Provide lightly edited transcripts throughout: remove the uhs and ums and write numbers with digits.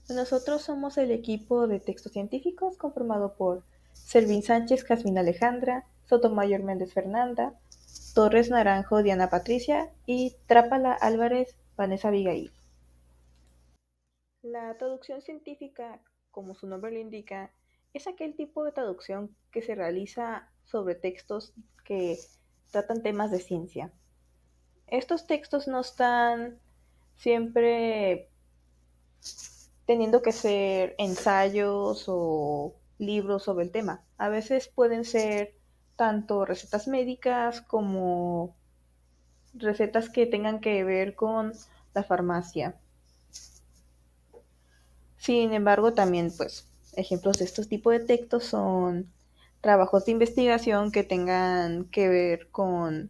Nosotros somos el equipo de textos científicos conformado por Servín Sánchez, Jazmín Alejandra, Sotomayor Méndez Fernanda, Torres Naranjo, Diana Patricia y Trápala Álvarez, Vanessa Abigail. La traducción científica, como su nombre lo indica, es aquel tipo de traducción que se realiza sobre textos que tratan temas de ciencia. Estos textos no están siempre teniendo que ser ensayos o libros sobre el tema. A veces pueden ser tanto recetas médicas como recetas que tengan que ver con la farmacia. Sin embargo, también, pues, ejemplos de estos tipos de textos son trabajos de investigación que tengan que ver con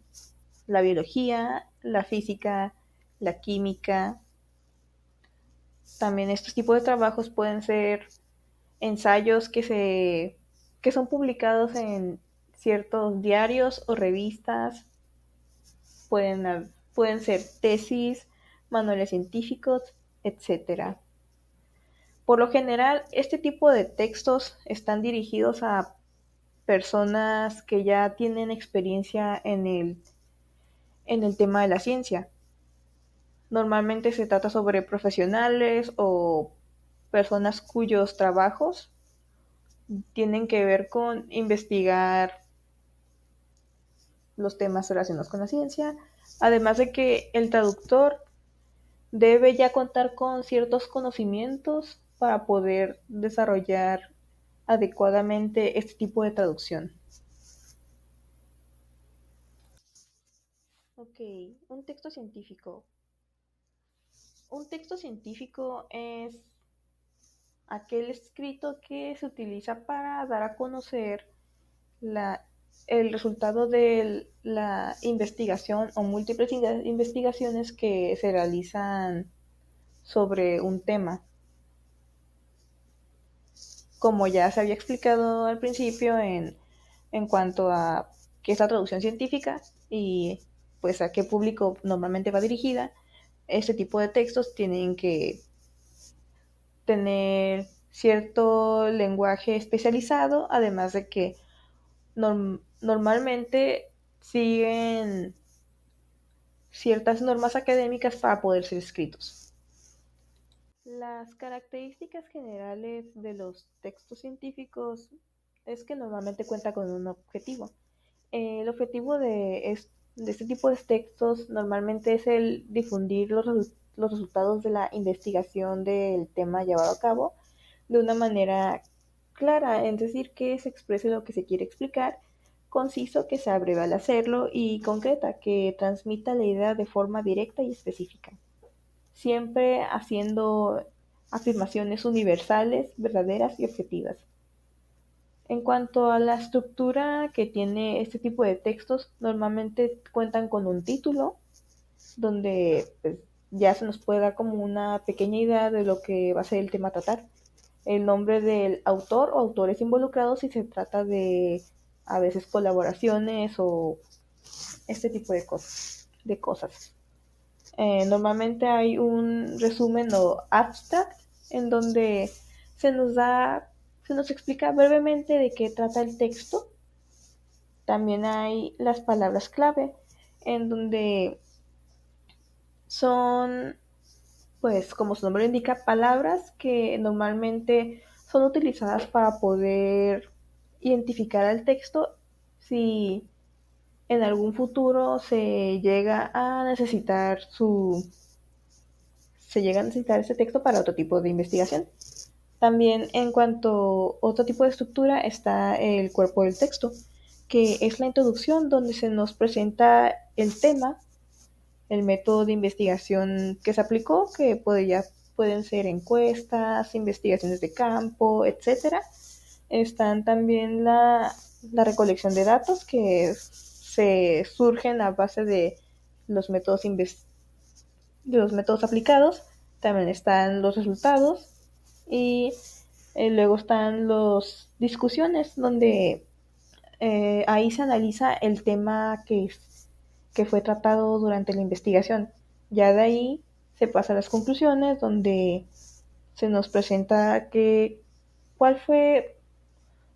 la biología, la física, la química. También estos tipos de trabajos pueden ser ensayos que son publicados en ciertos diarios o revistas, pueden ser tesis, manuales científicos, etcétera. Por lo general, este tipo de textos están dirigidos a personas que ya tienen experiencia en el tema de la ciencia. Normalmente se trata sobre profesionales o personas cuyos trabajos tienen que ver con investigar los temas relacionados con la ciencia, además de que el traductor debe ya contar con ciertos conocimientos para poder desarrollar adecuadamente este tipo de traducción. Ok, un texto científico. Un texto científico es aquel escrito que se utiliza para dar a conocer la, el resultado de la investigación o múltiples investigaciones que se realizan sobre un tema. Como ya se había explicado al principio en cuanto a qué es la traducción científica y pues a qué público normalmente va dirigida, este tipo de textos tienen que tener cierto lenguaje especializado, además de que normalmente siguen ciertas normas académicas para poder ser escritos. Las características generales de los textos científicos es que normalmente cuenta con un objetivo. El objetivo de este tipo de textos normalmente es el difundir los resultados de la investigación del tema llevado a cabo de una manera clara, es decir, que se exprese lo que se quiere explicar, conciso, que sea breve al hacerlo y concreta, que transmita la idea de forma directa y específica, siempre haciendo afirmaciones universales, verdaderas y objetivas. En cuanto a la estructura que tiene este tipo de textos, normalmente cuentan con un título donde pues, ya se nos puede dar como una pequeña idea de lo que va a ser el tema a tratar. El nombre del autor o autores involucrados si se trata de a veces colaboraciones o este tipo de cosas. Normalmente hay un resumen o abstract en donde se nos da, se nos explica brevemente de qué trata el texto. También hay las palabras clave en donde son, pues como su nombre indica, palabras que normalmente son utilizadas para poder identificar al texto si en algún futuro se llega a necesitar ese texto para otro tipo de investigación. También en cuanto a otro tipo de estructura está el cuerpo del texto, que es la introducción donde se nos presenta el tema, el método de investigación que se aplicó, que pueden ser encuestas, investigaciones de campo, etcétera. Están también la recolección de datos que se surgen a base de los métodos de los métodos aplicados. También están los resultados y luego están las discusiones donde ahí se analiza el tema que fue tratado durante la investigación. Ya de ahí se pasa a las conclusiones donde se nos presenta cuál fue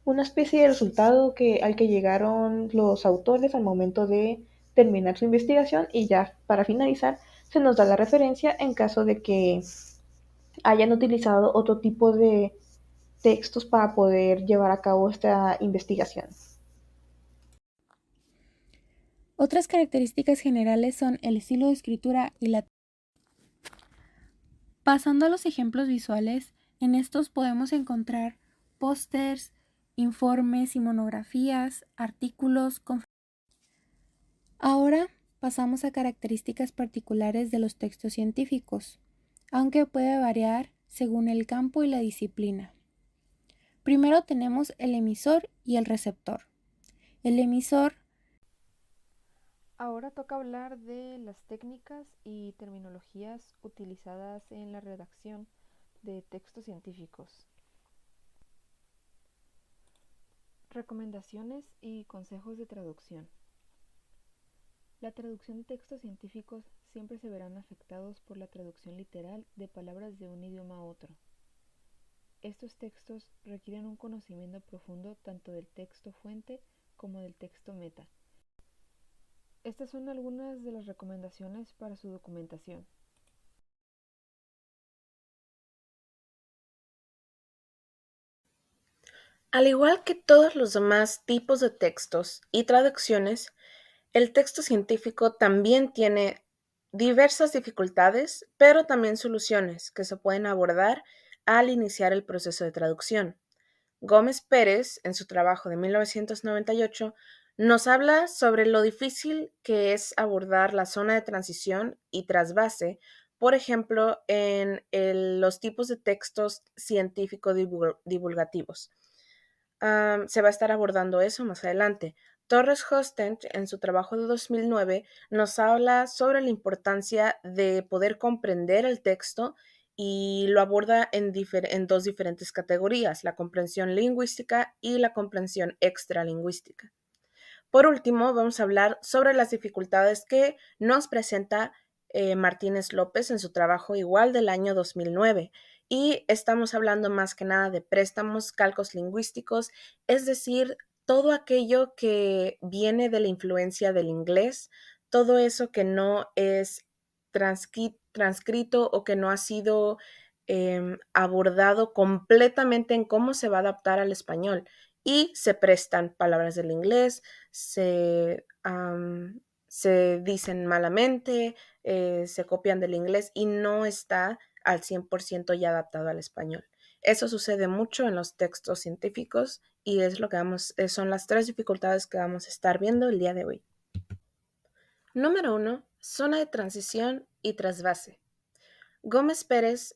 una especie de resultado al que llegaron los autores al momento de terminar su investigación, y ya para finalizar se nos da la referencia en caso de que hayan utilizado otro tipo de textos para poder llevar a cabo esta investigación. Otras características generales son el estilo de escritura y la... Pasando a los ejemplos visuales, en estos podemos encontrar pósters, informes y monografías, artículos. Ahora pasamos a características particulares de los textos científicos, aunque puede variar según el campo y la disciplina. Primero tenemos el emisor y el receptor. El emisor... Ahora toca hablar de las técnicas y terminologías utilizadas en la redacción de textos científicos. Recomendaciones y consejos de traducción. La traducción de textos científicos siempre se verán afectados por la traducción literal de palabras de un idioma a otro. Estos textos requieren un conocimiento profundo tanto del texto fuente como del texto meta. Estas son algunas de las recomendaciones para su documentación. Al igual que todos los demás tipos de textos y traducciones, el texto científico también tiene diversas dificultades, pero también soluciones que se pueden abordar al iniciar el proceso de traducción. Gómez Pérez, en su trabajo de 1998, nos habla sobre lo difícil que es abordar la zona de transición y trasvase, por ejemplo, en los tipos de textos científico-divulgativos. Se va a estar abordando eso más adelante. Torres Hostent, en su trabajo de 2009, nos habla sobre la importancia de poder comprender el texto y lo aborda en dos diferentes categorías, la comprensión lingüística y la comprensión extralingüística. Por último, vamos a hablar sobre las dificultades que nos presenta Martínez López en su trabajo igual del año 2009. Y estamos hablando más que nada de préstamos, calcos lingüísticos, es decir, todo aquello que viene de la influencia del inglés, todo eso que no es transcrito o que no ha sido abordado completamente en cómo se va a adaptar al español. Y se prestan palabras del inglés, se, se dicen malamente, se copian del inglés y no está al 100% ya adaptado al español. Eso sucede mucho en los textos científicos y es lo que son las tres dificultades que vamos a estar viendo el día de hoy. Número 1. Zona de transición y trasvase. Gómez Pérez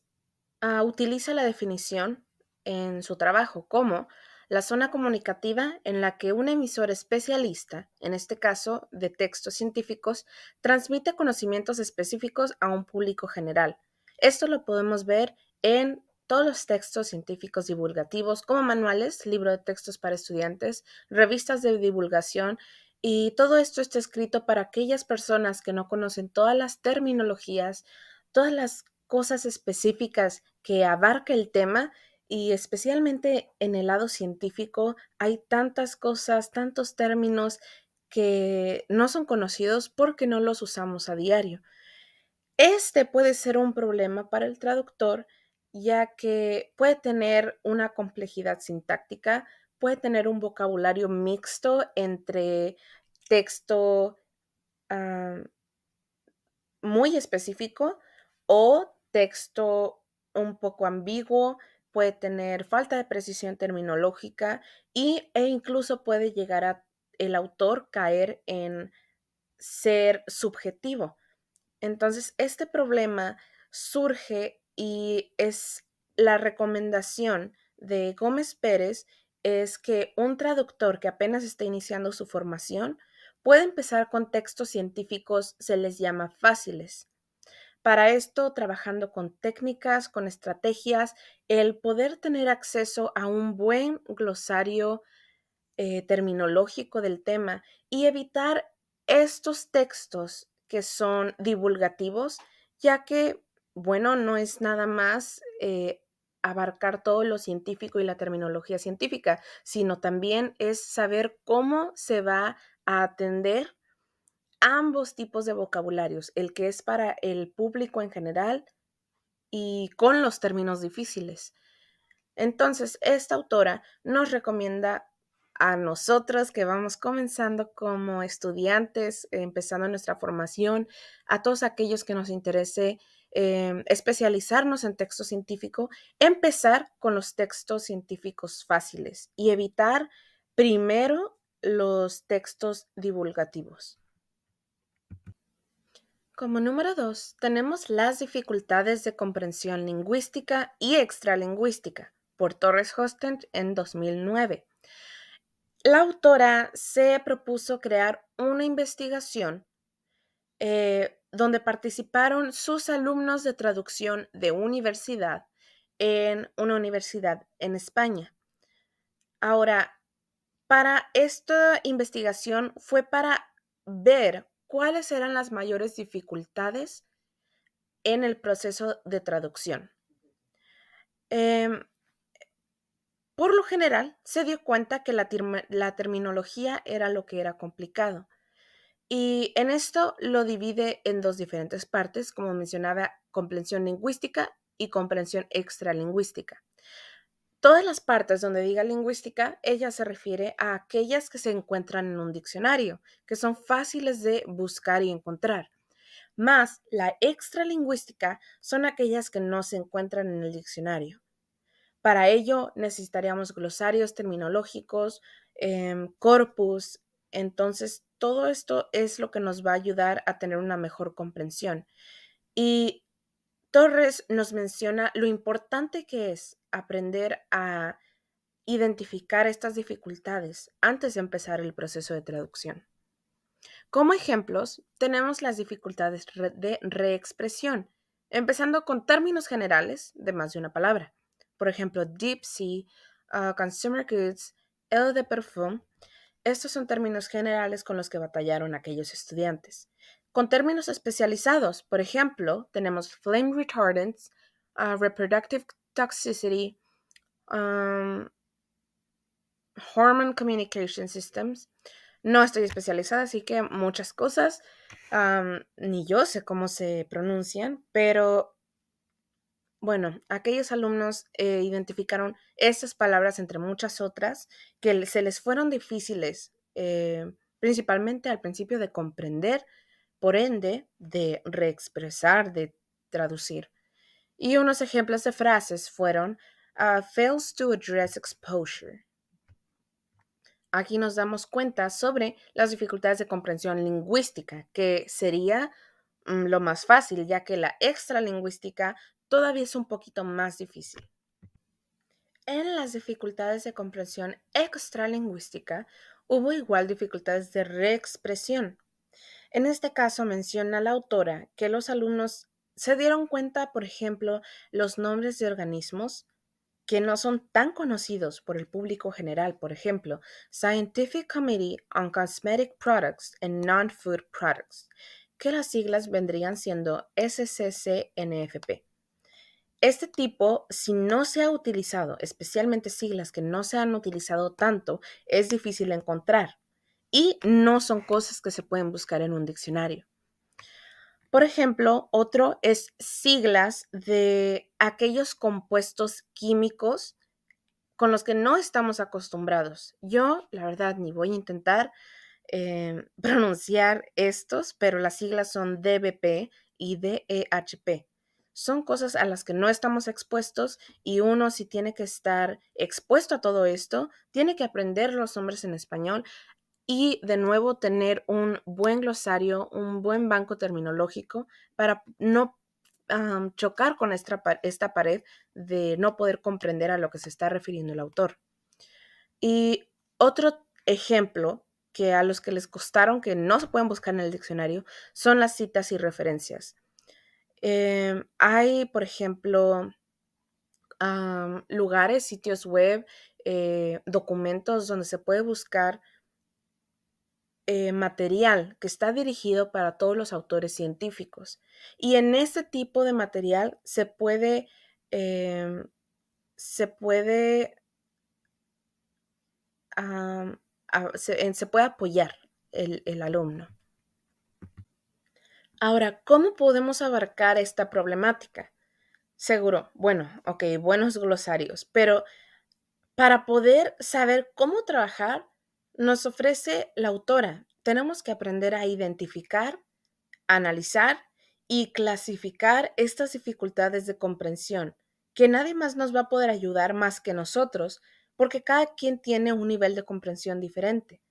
utiliza la definición en su trabajo como la zona comunicativa en la que un emisor especialista, en este caso de textos científicos, transmite conocimientos específicos a un público general. Esto lo podemos ver en todos los textos científicos divulgativos como manuales, libro de textos para estudiantes, revistas de divulgación, y todo esto está escrito para aquellas personas que no conocen todas las terminologías, todas las cosas específicas que abarca el tema, y especialmente en el lado científico hay tantas cosas, tantos términos que no son conocidos porque no los usamos a diario. Este puede ser un problema para el traductor, ya que puede tener una complejidad sintáctica, puede tener un vocabulario mixto entre texto muy específico o texto un poco ambiguo, puede tener falta de precisión terminológica e incluso puede llegar a el autor caer en ser subjetivo. Entonces, este problema surge y es la recomendación de Gómez Pérez es que un traductor que apenas está iniciando su formación puede empezar con textos científicos, se les llama fáciles. Para esto, trabajando con técnicas, con estrategias, el poder tener acceso a un buen glosario terminológico del tema y evitar estos textos que son divulgativos, ya que, bueno, no es nada más abarcar todo lo científico y la terminología científica, sino también es saber cómo se va a atender ambos tipos de vocabularios, el que es para el público en general y con los términos difíciles. Entonces, esta autora nos recomienda a nosotros que vamos comenzando como estudiantes, empezando nuestra formación, a todos aquellos que nos interese especializarnos en texto científico, empezar con los textos científicos fáciles y evitar primero los textos divulgativos. Como número 2, tenemos las dificultades de comprensión lingüística y extralingüística por Torres Hostent en 2009. La autora se propuso crear una investigación donde participaron sus alumnos de traducción de universidad en una universidad en España. Ahora, para esta investigación fue para ver cuáles eran las mayores dificultades en el proceso de traducción. Por lo general, se dio cuenta que la terminología era lo que era complicado. Y en esto lo divide en dos diferentes partes, como mencionaba, comprensión lingüística y comprensión extralingüística. Todas las partes donde diga lingüística, ella se refiere a aquellas que se encuentran en un diccionario, que son fáciles de buscar y encontrar. Más la extralingüística son aquellas que no se encuentran en el diccionario. Para ello necesitaríamos glosarios terminológicos, corpus. Entonces, todo esto es lo que nos va a ayudar a tener una mejor comprensión. Y Torres nos menciona lo importante que es aprender a identificar estas dificultades antes de empezar el proceso de traducción. Como ejemplos, tenemos las dificultades de reexpresión, empezando con términos generales de más de una palabra. Por ejemplo, deep sea, consumer goods, eau de perfume. Estos son términos generales con los que batallaron aquellos estudiantes. Con términos especializados, por ejemplo, tenemos flame retardants, reproductive toxicity, hormone communication systems. No estoy especializada, así que muchas cosas, ni yo sé cómo se pronuncian, pero bueno, aquellos alumnos identificaron estas palabras entre muchas otras que se les fueron difíciles, principalmente al principio de comprender, por ende, de reexpresar, de traducir. Y unos ejemplos de frases fueron, fails to address exposure. Aquí nos damos cuenta sobre las dificultades de comprensión lingüística, que sería lo más fácil, ya que la extralingüística todavía es un poquito más difícil. En las dificultades de comprensión extralingüística hubo igual dificultades de reexpresión. En este caso menciona la autora que los alumnos se dieron cuenta, por ejemplo, los nombres de organismos que no son tan conocidos por el público general, por ejemplo, Scientific Committee on Cosmetic Products and Non-Food Products, que las siglas vendrían siendo SCCNFP. Este tipo, si no se ha utilizado, especialmente siglas que no se han utilizado tanto, es difícil encontrar y no son cosas que se pueden buscar en un diccionario. Por ejemplo, otro es siglas de aquellos compuestos químicos con los que no estamos acostumbrados. Yo, la verdad, ni voy a intentar pronunciar estos, pero las siglas son DBP y DEHP. Son cosas a las que no estamos expuestos y uno, si tiene que estar expuesto a todo esto, tiene que aprender los nombres en español y de nuevo tener un buen glosario, un buen banco terminológico para no chocar con esta pared de no poder comprender a lo que se está refiriendo el autor. Y otro ejemplo que a los que les costaron, que no se pueden buscar en el diccionario, son las citas y referencias. Hay, por ejemplo, lugares, sitios web, documentos donde se puede buscar material que está dirigido para todos los autores científicos. Y en este tipo de material se puede se puede, se puede apoyar el alumno. Ahora, ¿cómo podemos abarcar esta problemática? Seguro, bueno, ok, buenos glosarios, pero para poder saber cómo trabajar, nos ofrece la autora. Tenemos que aprender a identificar, analizar y clasificar estas dificultades de comprensión, que nadie más nos va a poder ayudar más que nosotros, porque cada quien tiene un nivel de comprensión diferente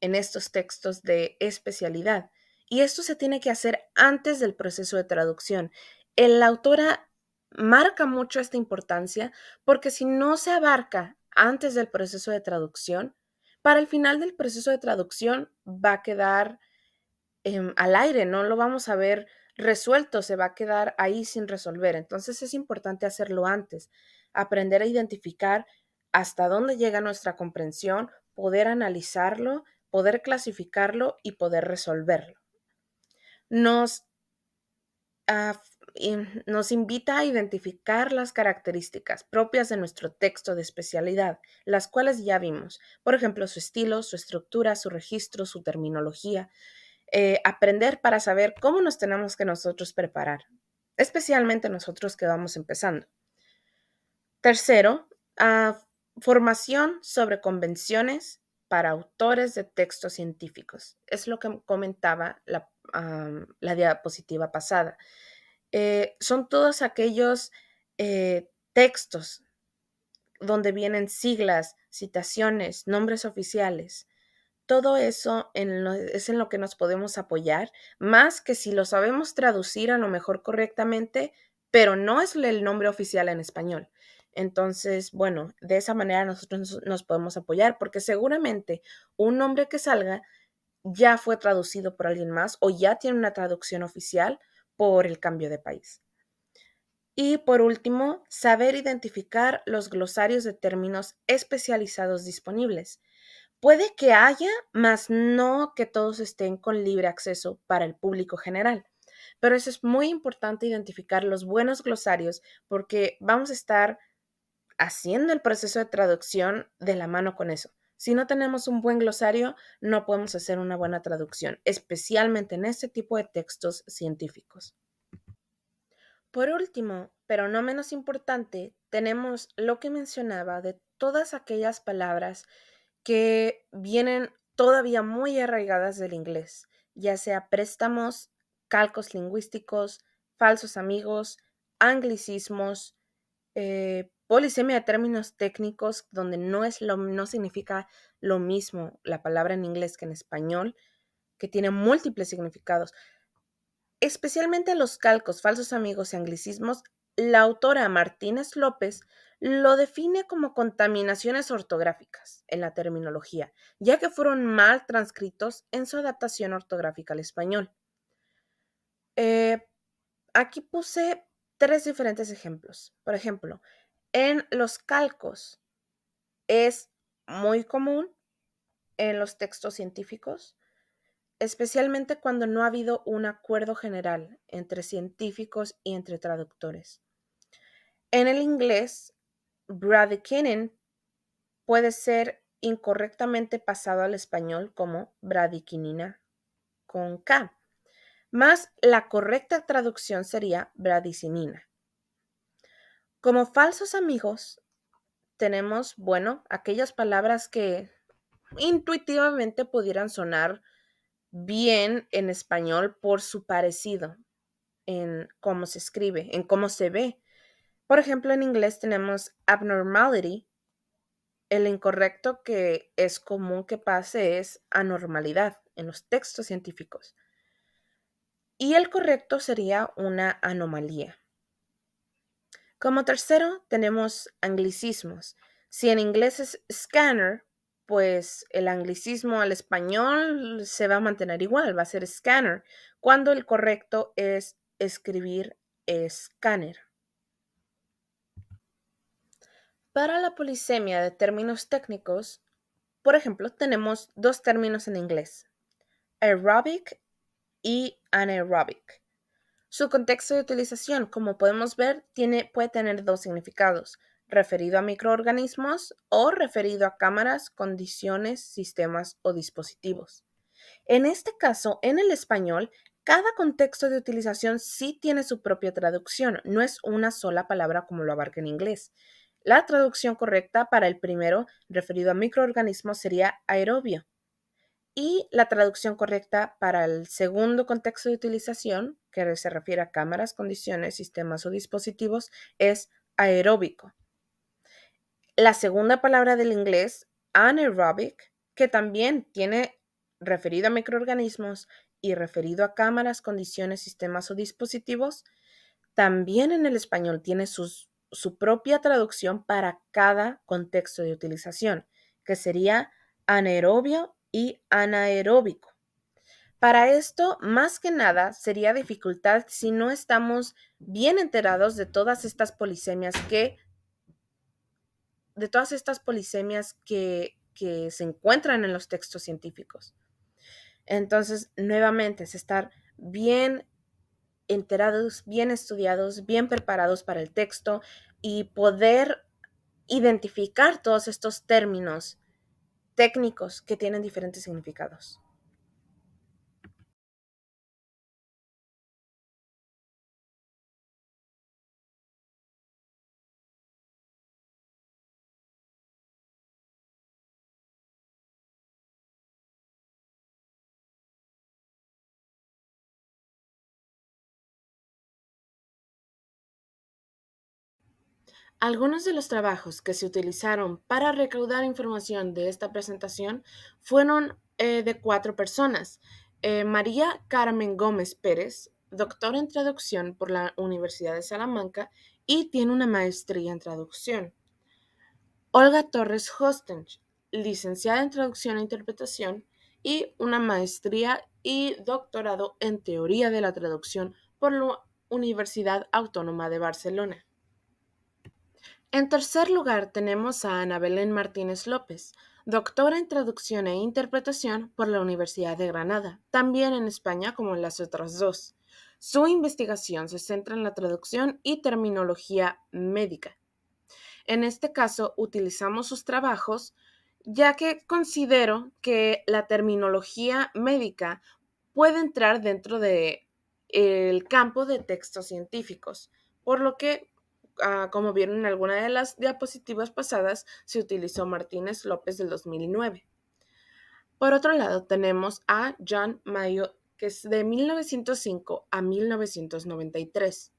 en estos textos de especialidad. Y esto se tiene que hacer antes del proceso de traducción. La autora marca mucho esta importancia porque si no se abarca antes del proceso de traducción, para el final del proceso de traducción va a quedar al aire, no lo vamos a ver resuelto, se va a quedar ahí sin resolver. Entonces es importante hacerlo antes, aprender a identificar hasta dónde llega nuestra comprensión, poder analizarlo, poder clasificarlo y poder resolverlo. Nos, nos invita a identificar las características propias de nuestro texto de especialidad, las cuales ya vimos. Por ejemplo, su estilo, su estructura, su registro, su terminología. Aprender para saber cómo nos tenemos que nosotros preparar, especialmente nosotros que vamos empezando. Tercero, formación sobre convenciones para autores de textos científicos. Es lo que comentaba la diapositiva pasada. Son todos aquellos textos donde vienen siglas, citaciones, nombres oficiales. Todo eso es en lo que nos podemos apoyar, más que si lo sabemos traducir a lo mejor correctamente, pero no es el nombre oficial en español. Entonces, bueno, de esa manera nosotros nos podemos apoyar porque seguramente un nombre que salga ya fue traducido por alguien más o ya tiene una traducción oficial por el cambio de país. Y por último, saber identificar los glosarios de términos especializados disponibles. Puede que haya, mas no que todos estén con libre acceso para el público general. Pero eso es muy importante identificar los buenos glosarios porque vamos a estar haciendo el proceso de traducción de la mano con eso. Si no tenemos un buen glosario, no podemos hacer una buena traducción, especialmente en este tipo de textos científicos. Por último, pero no menos importante, tenemos lo que mencionaba de todas aquellas palabras que vienen todavía muy arraigadas del inglés, ya sea préstamos, calcos lingüísticos, falsos amigos, anglicismos, polisemia de términos técnicos, donde no significa lo mismo la palabra en inglés que en español, que tiene múltiples significados. Especialmente los calcos, falsos amigos y anglicismos, la autora Martínez López lo define como contaminaciones ortográficas en la terminología, ya que fueron mal transcritos en su adaptación ortográfica al español. Aquí puse 3 diferentes ejemplos. Por ejemplo, en los calcos es muy común en los textos científicos, especialmente cuando no ha habido un acuerdo general entre científicos y entre traductores. En el inglés, bradykinin puede ser incorrectamente pasado al español como bradiquinina con K, más la correcta traducción sería bradicinina. Como falsos amigos, tenemos, bueno, aquellas palabras que intuitivamente pudieran sonar bien en español por su parecido en cómo se escribe, en cómo se ve. Por ejemplo, en inglés tenemos abnormality. El incorrecto que es común que pase es anormalidad en los textos científicos. Y el correcto sería una anomalía. Como tercero, tenemos anglicismos. Si en inglés es scanner, pues el anglicismo al español se va a mantener igual, va a ser scanner, cuando el correcto es escribir escáner. Para la polisemia de términos técnicos, por ejemplo, tenemos 2 términos en inglés, aerobic y anaerobic. Su contexto de utilización, como podemos ver, puede tener 2 significados, referido a microorganismos o referido a cámaras, condiciones, sistemas o dispositivos. En este caso, en el español, cada contexto de utilización sí tiene su propia traducción, no es una sola palabra como lo abarca en inglés. La traducción correcta para el primero, referido a microorganismos, sería aerobio. Y la traducción correcta para el segundo contexto de utilización, que se refiere a cámaras, condiciones, sistemas o dispositivos, es aeróbico. La segunda palabra del inglés, anaerobic, que también tiene referido a microorganismos y referido a cámaras, condiciones, sistemas o dispositivos, también en el español tiene su propia traducción para cada contexto de utilización, que sería anaerobio y anaeróbico. Para esto, más que nada, sería dificultad si no estamos bien enterados de todas estas polisemias que se encuentran en los textos científicos. Entonces, nuevamente, es estar bien enterados, bien estudiados, bien preparados para el texto y poder identificar todos estos términos técnicos que tienen diferentes significados. Algunos de los trabajos que se utilizaron para recaudar información de esta presentación fueron de 4 personas. María Carmen Gómez Pérez, doctora en traducción por la Universidad de Salamanca y tiene una maestría en traducción. Olga Torres Hostench, licenciada en traducción e interpretación y una maestría y doctorado en teoría de la traducción por la Universidad Autónoma de Barcelona. En tercer lugar tenemos a Ana Belén Martínez López, doctora en traducción e interpretación por la Universidad de Granada, también en España como en las otras dos. Su investigación se centra en la traducción y terminología médica. En este caso utilizamos sus trabajos ya que considero que la terminología médica puede entrar dentro de el campo de textos científicos, por lo que como vieron en alguna de las diapositivas pasadas, se utilizó Martínez López del 2009. Por otro lado, tenemos a John Mayo, que es de 1905 a 1993.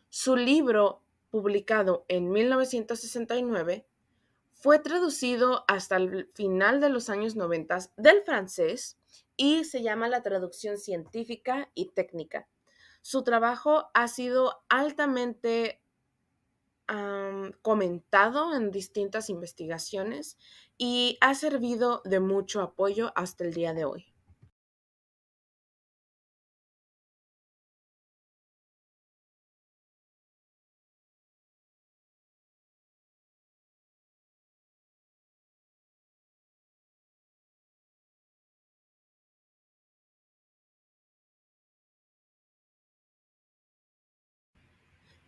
Su libro, publicado en 1969, fue traducido hasta el final de los años 90 del francés y se llama La traducción científica y técnica. Su trabajo ha sido altamente comentado en distintas investigaciones y ha servido de mucho apoyo hasta el día de hoy.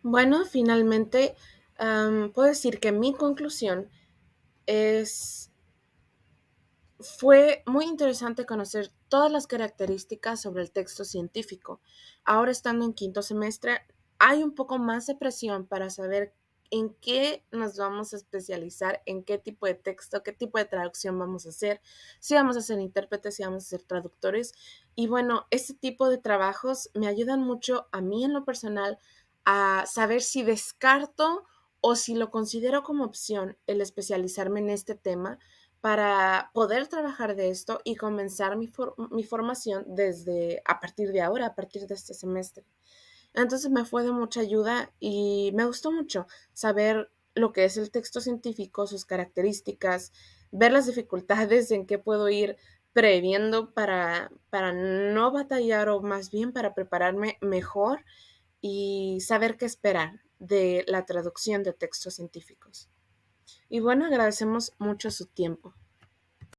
Bueno, finalmente puedo decir que mi conclusión fue muy interesante conocer todas las características sobre el texto científico. Ahora estando en quinto semestre, hay un poco más de presión para saber en qué nos vamos a especializar, en qué tipo de texto, qué tipo de traducción vamos a hacer, si vamos a ser intérpretes, si vamos a ser traductores. Y bueno, este tipo de trabajos me ayudan mucho a mí en lo personal a saber si descarto o si lo considero como opción el especializarme en este tema para poder trabajar de esto y comenzar mi formación desde a partir de ahora, a partir de este semestre. Entonces me fue de mucha ayuda y me gustó mucho saber lo que es el texto científico, sus características, ver las dificultades en que puedo ir previendo para no batallar o más bien para prepararme mejor y saber qué esperar de la traducción de textos científicos. Y bueno, agradecemos mucho su tiempo.